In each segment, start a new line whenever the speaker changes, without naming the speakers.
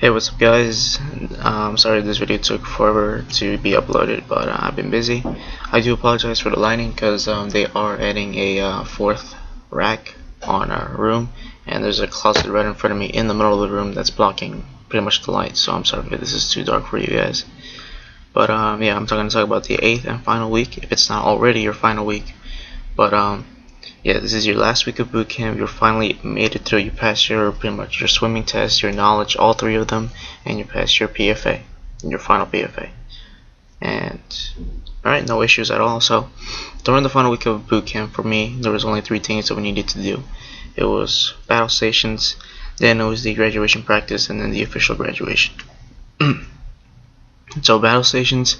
Hey, what's up, guys? Sorry this video took forever to be uploaded, but I've been busy. I do apologize for the lighting because they are adding a fourth rack on our room, and there's a closet right in front of me in the middle of the room that's blocking pretty much the light. So I'm sorry if this is too dark for you guys. But yeah, I'm going to talk about the 8th and final week, if it's not already your final week. But yeah, this is your last week of boot camp. You finally made it through. You passed your pretty much your swimming test, your knowledge, all three of them, and you passed your PFA, your final PFA. And alright, no issues at all. So during the final week of boot camp, for me, there was only three things that we needed to do. It was battle stations, then it was the graduation practice, and then the official graduation. So battle stations,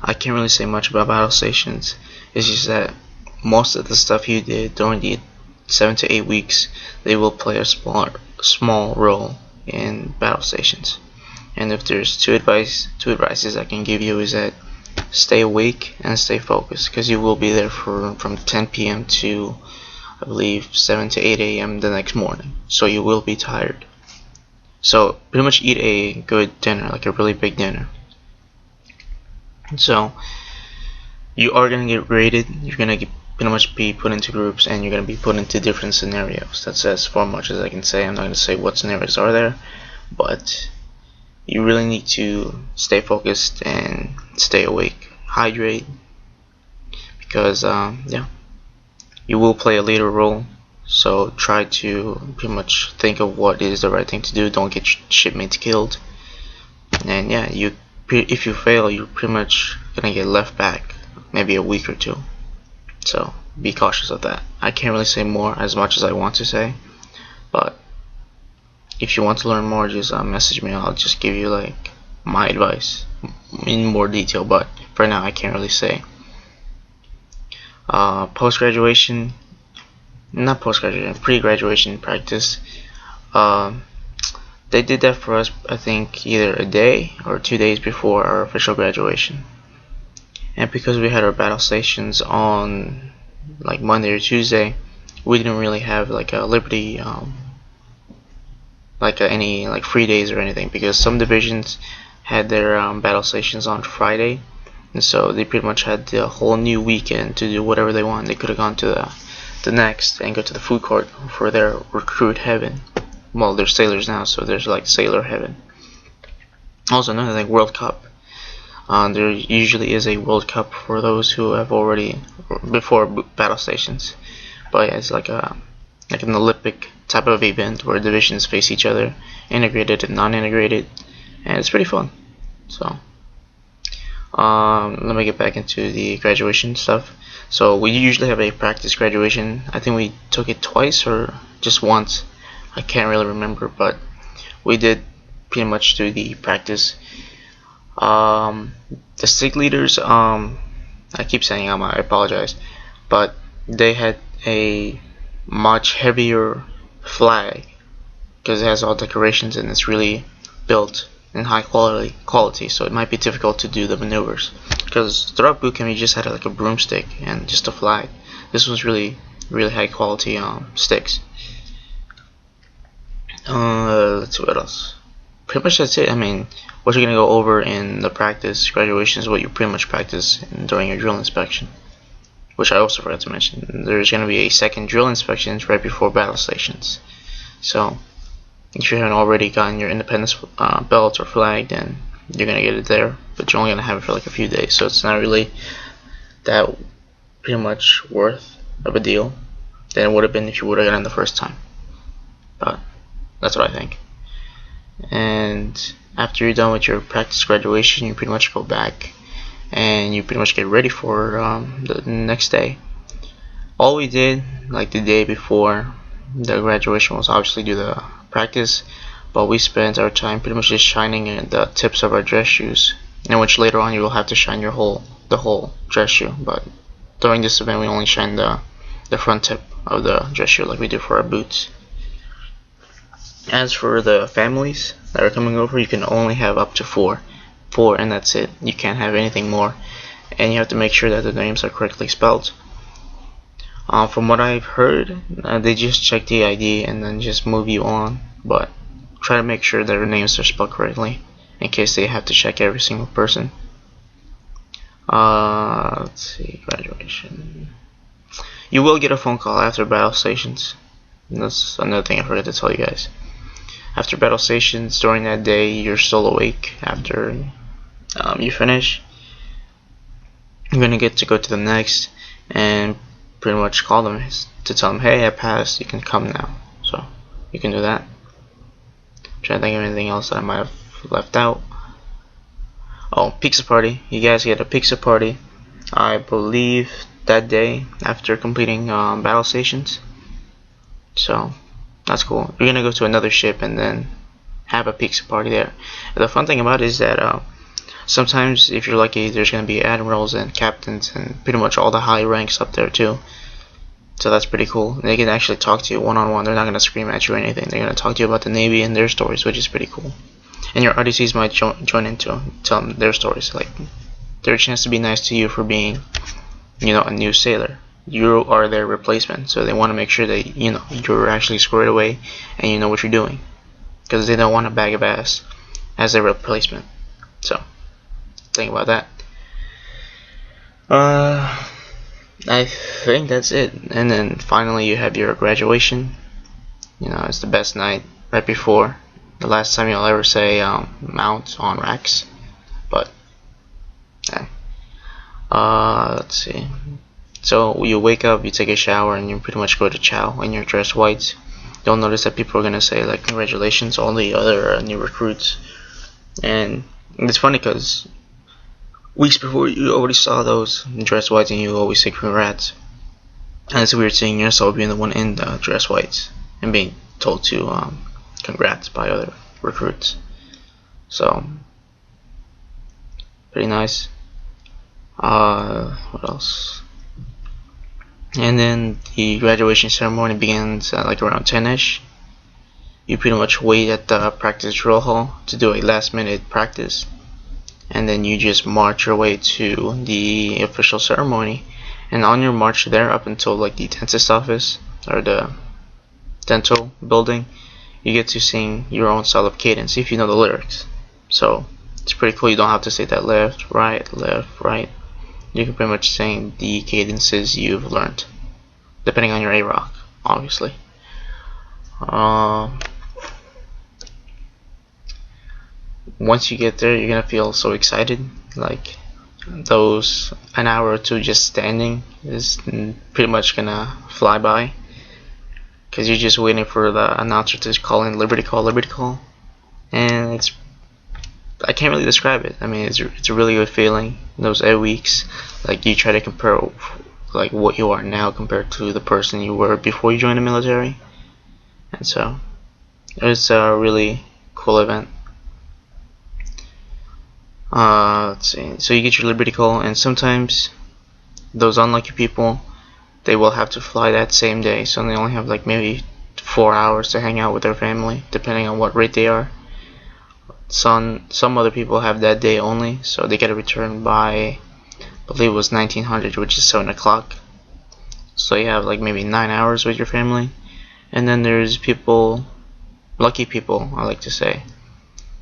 I can't really say much about battle stations. It's just that most of the stuff you did during the 7 to 8 weeks, they will play a small role in battle stations. And if there's two advices I can give you is that stay awake and stay focused, because you will be there from 10 p.m. to I believe 7 to 8 a.m. the next morning, so you will be tired. So pretty much eat a good dinner, like a really big dinner. So you are gonna get rated. You're gonna pretty much be put into groups, and you're gonna be put into different scenarios. That's as far much as I can say. I'm not gonna say what scenarios are there, but you really need to stay focused and stay awake. Hydrate, because yeah, you will play a leader role. So try to pretty much think of what is the right thing to do. Don't get shipmates killed. And yeah, if you fail, you're pretty much gonna get left back maybe a week or two. So be cautious of that. I can't really say more as much as I want to say, but if you want to learn more, just message me. I'll just give you like my advice in more detail, but for now I can't really say. Post-graduation, not post-graduation, pre-graduation practice. They did that for us, I think, either a day or 2 days before our official graduation. And because we had our battle stations on like Monday or Tuesday, we didn't really have like a Liberty, any like free days or anything, because some divisions had their battle stations on Friday, and so they pretty much had the whole new weekend to do whatever they want. They could have gone to the next and go to the food court for their recruit heaven. Well, they're sailors now, so there's like sailor heaven. Also, another thing, World Cup. There usually is a World Cup for those who have already before battle stations, but yeah, it's like an Olympic type of event where divisions face each other, integrated and non-integrated, and it's pretty fun. So let me get back into the graduation stuff. So we usually have a practice graduation. I think we took it twice or just once. I can't really remember, but we did pretty much do the practice. The SIG leaders, I keep saying I apologize, but they had a much heavier flag because it has all decorations and it's really built in high quality, so it might be difficult to do the maneuvers, because throughout boot camp you just had like a broomstick and just a flag. This was really high quality sticks. Let's see what else. Pretty much that's it. I mean, what you're gonna go over in the practice graduation is what you pretty much practice during your drill inspection, which I also forgot to mention. There's gonna be a second drill inspection right before battle stations. So if you haven't already gotten your independence belt or flag, then you're gonna get it there, but you're only gonna have it for like a few days, so it's not really that pretty much worth of a deal than it would have been if you would have gotten the first time. But that's what I think. And after you're done with your practice graduation, you pretty much go back and you pretty much get ready for the next day. All we did, like the day before the graduation, was obviously do the practice, but we spent our time pretty much just shining in the tips of our dress shoes, in which later on you will have to shine the whole dress shoe. But during this event, we only shine the front tip of the dress shoe like we do for our boots. As for the families that are coming over, you can only have up to four, and that's it. You can't have anything more, and you have to make sure that the names are correctly spelled. From what I've heard, they just check the ID and then just move you on, but try to make sure their names are spelled correctly in case they have to check every single person. Let's see, graduation. You will get a phone call after battle stations. That's another thing I forgot to tell you guys. After battle stations, during that day, you're still awake after you finish. You're gonna get to go to the next and pretty much call them to tell them, hey, I passed, you can come now. So you can do that. I'm trying to think of anything else that I might have left out. Oh, pizza party. You guys get a pizza party, I believe, that day after completing battle stations. So that's cool. You're gonna go to another ship and then have a pizza party there. And the fun thing about it is that sometimes, if you're lucky, there's gonna be admirals and captains and pretty much all the high ranks up there too. So that's pretty cool. They can actually talk to you one-on-one. They're not gonna scream at you or anything. They're gonna talk to you about the Navy and their stories, which is pretty cool. And your RDCs might join in to tell them their stories. Like, their chance to be nice to you for being, a new sailor. You are their replacement, so they want to make sure that you're actually squared away and you know what you're doing, because they don't want a bag of ass as a replacement. So think about that. I think that's it. And then finally you have your graduation. It's the best night right before the last time you'll ever say mount on racks. But yeah. Let's see. So you wake up, you take a shower, and you pretty much go to chow and you're dressed white. You'll notice that people are gonna say like congratulations, all the other new recruits. And it's funny because weeks before you already saw those dress whites and you always say congrats. And it's weird seeing yourself being the one in the dress whites and being told to congrats by other recruits. So pretty nice. What else? And then the graduation ceremony begins at like around 10ish. You pretty much wait at the practice drill hall to do a last minute practice, and then you just march your way to the official ceremony. And on your march there up until like the dentist office or the dental building, you get to sing your own style of cadence if you know the lyrics. So it's pretty cool. You don't have to say that left, right. You can pretty much sing the cadences you've learned, depending on your AROC, obviously. Once you get there, you're gonna feel so excited. Like, those an hour or two just standing is pretty much gonna fly by, because you're just waiting for the announcer to call in Liberty Call, and I can't really describe it. I mean, it's a really good feeling. Those 8 weeks, like, you try to compare like what you are now compared to the person you were before you joined the military, and so it's a really cool event. Let's see. So you get your Liberty Call, and sometimes those unlucky people, they will have to fly that same day, so they only have like maybe 4 hours to hang out with their family, depending on what rate they are. Some other people have that day only, so they get to return by, I believe it was 1900, which is 7 o'clock. So you have like maybe 9 hours with your family. And then there's people, lucky people, I like to say,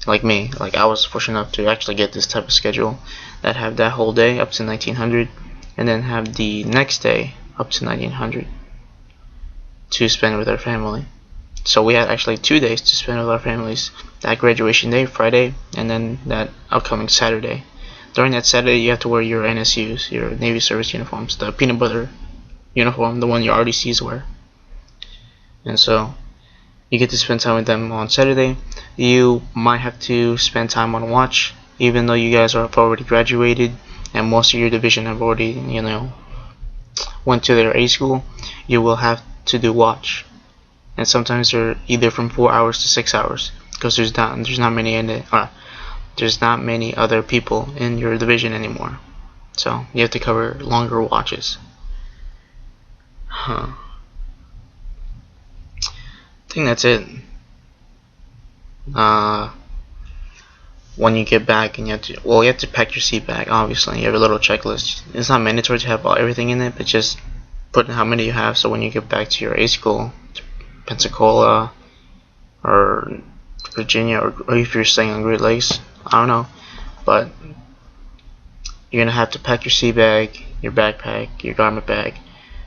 like me. Like, I was fortunate enough to actually get this type of schedule that have that whole day up to 1900, and then have the next day up to 1900 to spend with our family. So we had actually 2 days to spend with our families. That graduation day, Friday, and then that upcoming Saturday. During that Saturday, you have to wear your NSUs, your Navy service uniforms, the peanut butter uniform, the one your RDCs wear. And so you get to spend time with them on Saturday. You might have to spend time on watch, even though you guys have already graduated and most of your division have already, went to their A school. You will have to do watch, and sometimes they're either from 4 hours to 6 hours, because there's not many other people in your division anymore. So you have to cover longer watches. I think that's it. When you get back, and you have to pack your seat bag. Obviously, you have a little checklist. It's not mandatory to have everything in it, but just put in how many you have, so when you get back to your A school, to Pensacola or Virginia, or if you're staying on Great Lakes, I don't know, but you're gonna have to pack your sea bag, your backpack, your garment bag,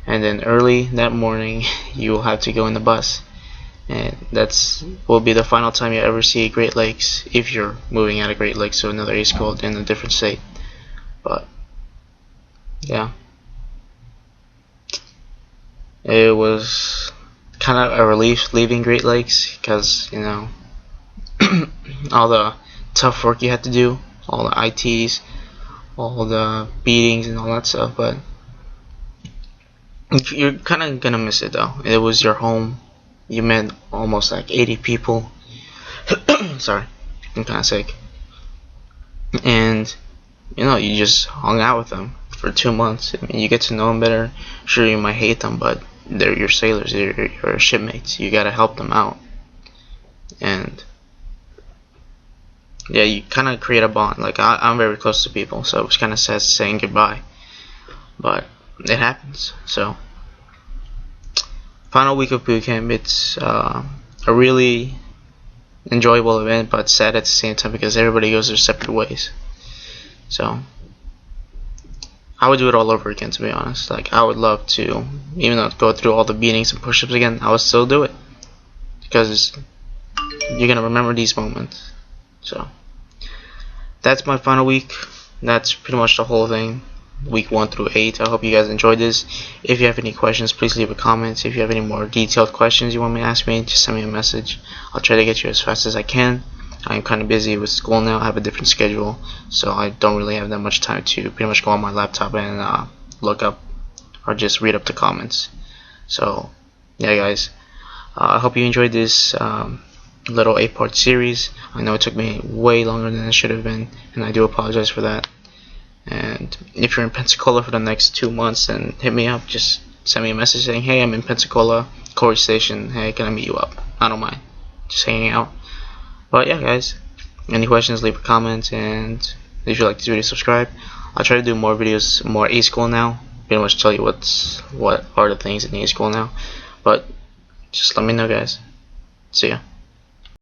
and then early that morning you will have to go in the bus, and that's will be the final time you ever see Great Lakes if you're moving out of Great Lakes to another A school in a different state. But yeah, it was kind of a relief leaving Great Lakes because, you know, all the tough work you had to do, all the ITs, all the beatings and all that stuff, but you're kind of gonna miss it though. It was your home. You met almost like 80 people. Sorry, I'm kind of sick. And you know, you just hung out with them for 2 months. I mean, you get to know them better. Sure, you might hate them, but they're your sailors. They're your shipmates. You gotta help them out. And yeah, you kind of create a bond. Like I'm very close to people, so it was kind of sad saying goodbye, but it happens. So final week of boot camp, it's a really enjoyable event, but sad at the same time because everybody goes their separate ways. So I would do it all over again, to be honest. Like, I would love to, even though go through all the beatings and push-ups again, I would still do it because you're gonna remember these moments. So that's my final week. That's pretty much the whole thing, week 1 through 8. I hope you guys enjoyed this. If you have any questions, please leave a comment. If you have any more detailed questions you want me to ask me, just send me a message. I'll try to get you as fast as I can. I'm kind of busy with school now. I have a different schedule, so I don't really have that much time to pretty much go on my laptop and look up or just read up the comments. So yeah, guys, I hope you enjoyed this little 8-part series. I know it took me way longer than it should have been, and I do apologize for that. And if you're in Pensacola for the next 2 months, then hit me up. Just send me a message saying, hey, I'm in Pensacola, Corey Station. Hey, can I meet you up? I don't mind. Just hanging out. But yeah, guys, any questions, leave a comment, and if you like this video, subscribe. I'll try to do more videos, more A school now. Pretty much tell you what are the things in A school now. But just let me know, guys. See ya.